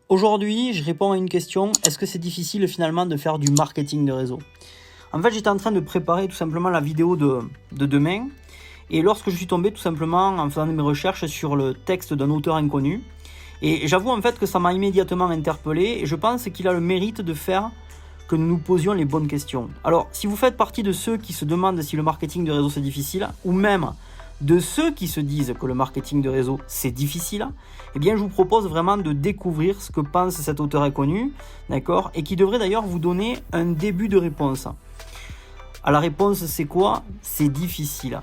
Aujourd'hui, je réponds à une question, est-ce que c'est difficile finalement de faire du marketing de réseau? En fait, j'étais en train de préparer tout simplement la vidéo de demain, et lorsque je suis tombé tout simplement en faisant mes recherches sur le texte d'un auteur inconnu, et j'avoue en fait que ça m'a immédiatement interpellé, et je pense qu'il a le mérite de faire que nous nous posions les bonnes questions. Alors, si vous faites partie de ceux qui se demandent si le marketing de réseau c'est difficile, ou même de ceux qui se disent que le marketing de réseau c'est difficile, eh bien je vous propose vraiment de découvrir ce que pense cet auteur inconnu, d'accord, et qui devrait d'ailleurs vous donner un début de réponse. À la réponse, c'est quoi? C'est difficile.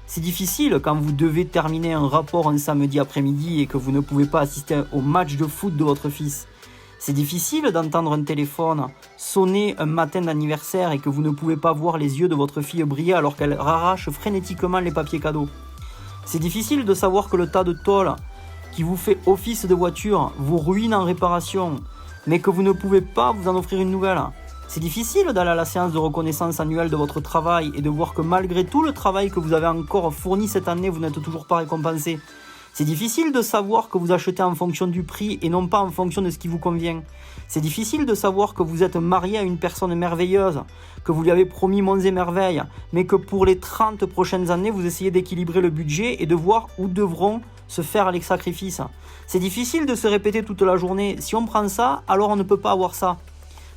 C'est difficile quand vous devez terminer un rapport un samedi après-midi et que vous ne pouvez pas assister au match de foot de votre fils. C'est difficile d'entendre un téléphone sonner un matin d'anniversaire et que vous ne pouvez pas voir les yeux de votre fille briller alors qu'elle arrache frénétiquement les papiers cadeaux. C'est difficile de savoir que le tas de tôle qui vous fait office de voiture vous ruine en réparation, mais que vous ne pouvez pas vous en offrir une nouvelle. C'est difficile d'aller à la séance de reconnaissance annuelle de votre travail et de voir que malgré tout le travail que vous avez encore fourni cette année, vous n'êtes toujours pas récompensé. C'est difficile de savoir que vous achetez en fonction du prix et non pas en fonction de ce qui vous convient. C'est difficile de savoir que vous êtes marié à une personne merveilleuse, que vous lui avez promis monts et merveilles, mais que pour les 30 prochaines années, vous essayez d'équilibrer le budget et de voir où devront se faire les sacrifices. C'est difficile de se répéter toute la journée, si on prend ça, alors on ne peut pas avoir ça.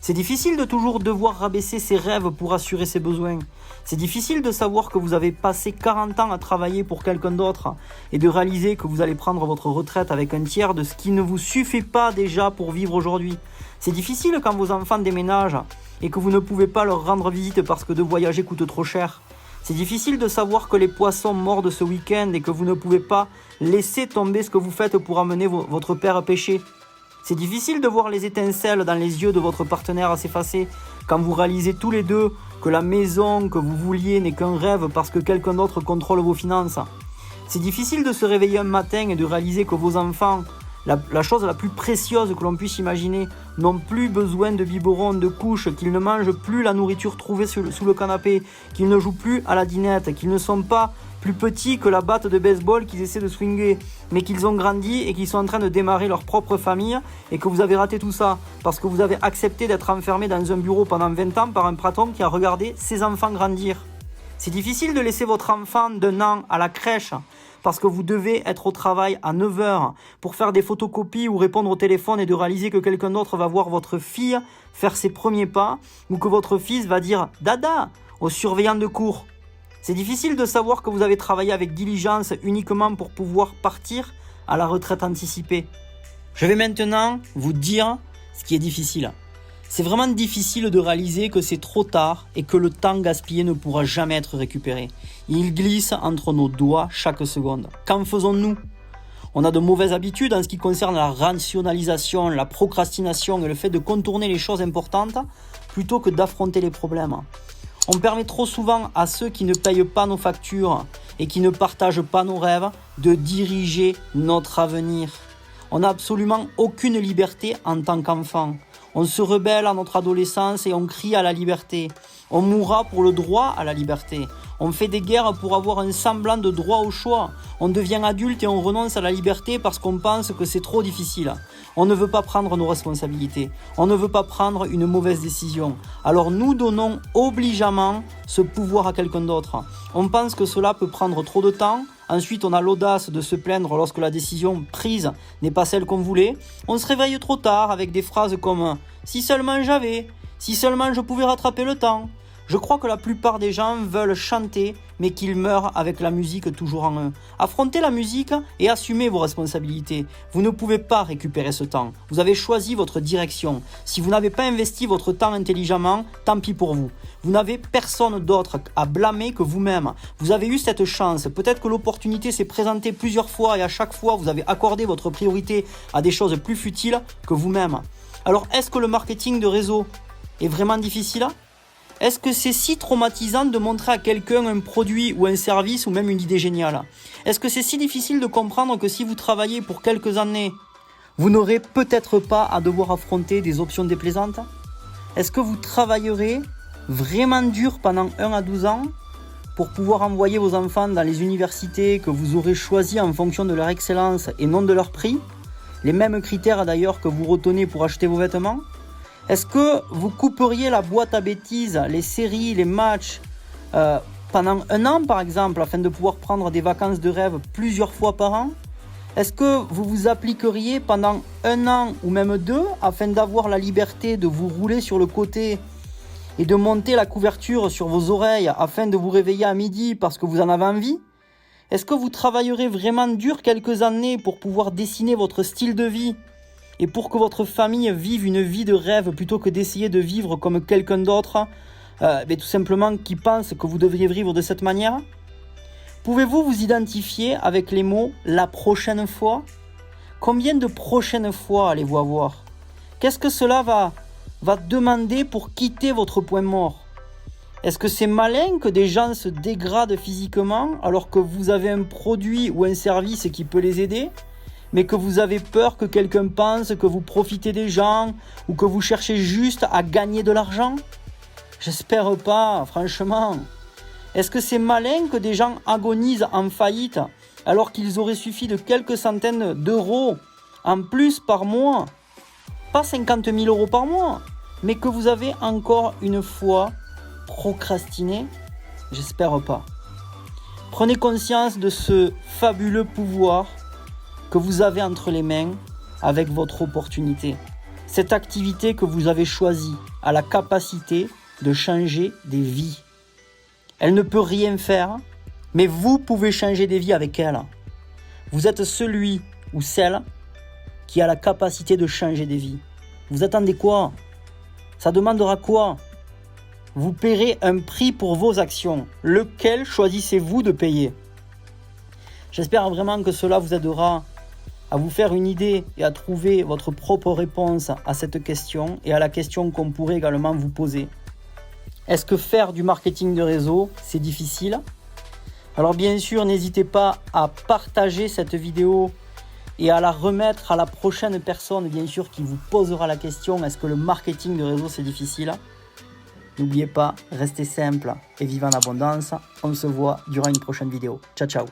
C'est difficile de toujours devoir rabaisser ses rêves pour assurer ses besoins. C'est difficile de savoir que vous avez passé 40 ans à travailler pour quelqu'un d'autre et de réaliser que vous allez prendre votre retraite avec un tiers de ce qui ne vous suffit pas déjà pour vivre aujourd'hui. C'est difficile quand vos enfants déménagent et que vous ne pouvez pas leur rendre visite parce que de voyager coûte trop cher. C'est difficile de savoir que les poissons mordent ce week-end et que vous ne pouvez pas laisser tomber ce que vous faites pour amener votre père pêcher. C'est difficile de voir les étincelles dans les yeux de votre partenaire s'effacer quand vous réalisez tous les deux que la maison que vous vouliez n'est qu'un rêve parce que quelqu'un d'autre contrôle vos finances. C'est difficile de se réveiller un matin et de réaliser que vos enfants, la chose la plus précieuse que l'on puisse imaginer, n'ont plus besoin de biberon, de couches, qu'ils ne mangent plus la nourriture trouvée sous le canapé, qu'ils ne jouent plus à la dinette, qu'ils ne sont pas plus petits que la batte de baseball qu'ils essaient de swinger, mais qu'ils ont grandi et qu'ils sont en train de démarrer leur propre famille et que vous avez raté tout ça parce que vous avez accepté d'être enfermé dans un bureau pendant 20 ans par un patron qui a regardé ses enfants grandir. C'est difficile de laisser votre enfant d'1 an à la crèche parce que vous devez être au travail à 9h pour faire des photocopies ou répondre au téléphone et de réaliser que quelqu'un d'autre va voir votre fille faire ses premiers pas ou que votre fils va dire « Dada » au surveillant de cours. C'est difficile de savoir que vous avez travaillé avec diligence uniquement pour pouvoir partir à la retraite anticipée. Je vais maintenant vous dire ce qui est difficile. C'est vraiment difficile de réaliser que c'est trop tard et que le temps gaspillé ne pourra jamais être récupéré. Il glisse entre nos doigts chaque seconde. Qu'en faisons-nous ? On a de mauvaises habitudes en ce qui concerne la rationalisation, la procrastination et le fait de contourner les choses importantes plutôt que d'affronter les problèmes. On permet trop souvent à ceux qui ne payent pas nos factures et qui ne partagent pas nos rêves de diriger notre avenir. On n'a absolument aucune liberté en tant qu'enfant. On se rebelle à notre adolescence et on crie à la liberté. On mourra pour le droit à la liberté. On fait des guerres pour avoir un semblant de droit au choix. On devient adulte et on renonce à la liberté parce qu'on pense que c'est trop difficile. On ne veut pas prendre nos responsabilités. On ne veut pas prendre une mauvaise décision. Alors nous donnons obligeamment ce pouvoir à quelqu'un d'autre. On pense que cela peut prendre trop de temps. Ensuite, on a l'audace de se plaindre lorsque la décision prise n'est pas celle qu'on voulait. On se réveille trop tard avec des phrases comme « si seulement j'avais »,« si seulement je pouvais rattraper le temps ». Je crois que la plupart des gens veulent chanter, mais qu'ils meurent avec la musique toujours en eux. Affrontez la musique et assumez vos responsabilités. Vous ne pouvez pas récupérer ce temps. Vous avez choisi votre direction. Si vous n'avez pas investi votre temps intelligemment, tant pis pour vous. Vous n'avez personne d'autre à blâmer que vous-même. Vous avez eu cette chance. Peut-être que l'opportunité s'est présentée plusieurs fois et à chaque fois, vous avez accordé votre priorité à des choses plus futiles que vous-même. Alors, est-ce que le marketing de réseau est vraiment difficile ? Est-ce que c'est si traumatisant de montrer à quelqu'un un produit ou un service ou même une idée géniale ? Est-ce que c'est si difficile de comprendre que si vous travaillez pour quelques années, vous n'aurez peut-être pas à devoir affronter des options déplaisantes ? Est-ce que vous travaillerez vraiment dur pendant 1 à 12 ans pour pouvoir envoyer vos enfants dans les universités que vous aurez choisies en fonction de leur excellence et non de leur prix ? Les mêmes critères d'ailleurs que vous retenez pour acheter vos vêtements? Est-ce que vous couperiez la boîte à bêtises, les séries, les matchs pendant 1 an par exemple, afin de pouvoir prendre des vacances de rêve plusieurs fois par an? Est-ce que vous vous appliqueriez pendant 1 an ou même 2 afin d'avoir la liberté de vous rouler sur le côté et de monter la couverture sur vos oreilles afin de vous réveiller à midi parce que vous en avez envie? Est-ce que vous travaillerez vraiment dur quelques années pour pouvoir dessiner votre style de vie et pour que votre famille vive une vie de rêve plutôt que d'essayer de vivre comme quelqu'un d'autre, tout simplement qui pense que vous devriez vivre de cette manière? Pouvez-vous vous identifier avec les mots « la prochaine fois » ? Combien de prochaines fois allez-vous avoir? Qu'est-ce que cela va demander pour quitter votre point mort? Est-ce que c'est malin que des gens se dégradent physiquement alors que vous avez un produit ou un service qui peut les aider, mais que vous avez peur que quelqu'un pense que vous profitez des gens ou que vous cherchez juste à gagner de l'argent? J'espère pas, franchement. Est-ce que c'est malin que des gens agonisent en faillite alors qu'il aurait suffi de quelques centaines d'euros en plus par mois? Pas 50 000 euros par mois, mais que vous avez encore une fois procrastiné? J'espère pas. Prenez conscience de ce fabuleux pouvoir que vous avez entre les mains avec votre opportunité. Cette activité que vous avez choisie a la capacité de changer des vies. Elle ne peut rien faire, mais vous pouvez changer des vies avec elle. Vous êtes celui ou celle qui a la capacité de changer des vies. Vous attendez quoi? Ça demandera quoi? Vous paierez un prix pour vos actions. Lequel choisissez-vous de payer? J'espère vraiment que cela vous aidera à vous faire une idée et à trouver votre propre réponse à cette question et à la question qu'on pourrait également vous poser. Est-ce que faire du marketing de réseau, c'est difficile? Alors bien sûr, n'hésitez pas à partager cette vidéo et à la remettre à la prochaine personne, bien sûr, qui vous posera la question, est-ce que le marketing de réseau, c'est difficile? N'oubliez pas, restez simple et vivez en abondance. On se voit durant une prochaine vidéo. Ciao, ciao!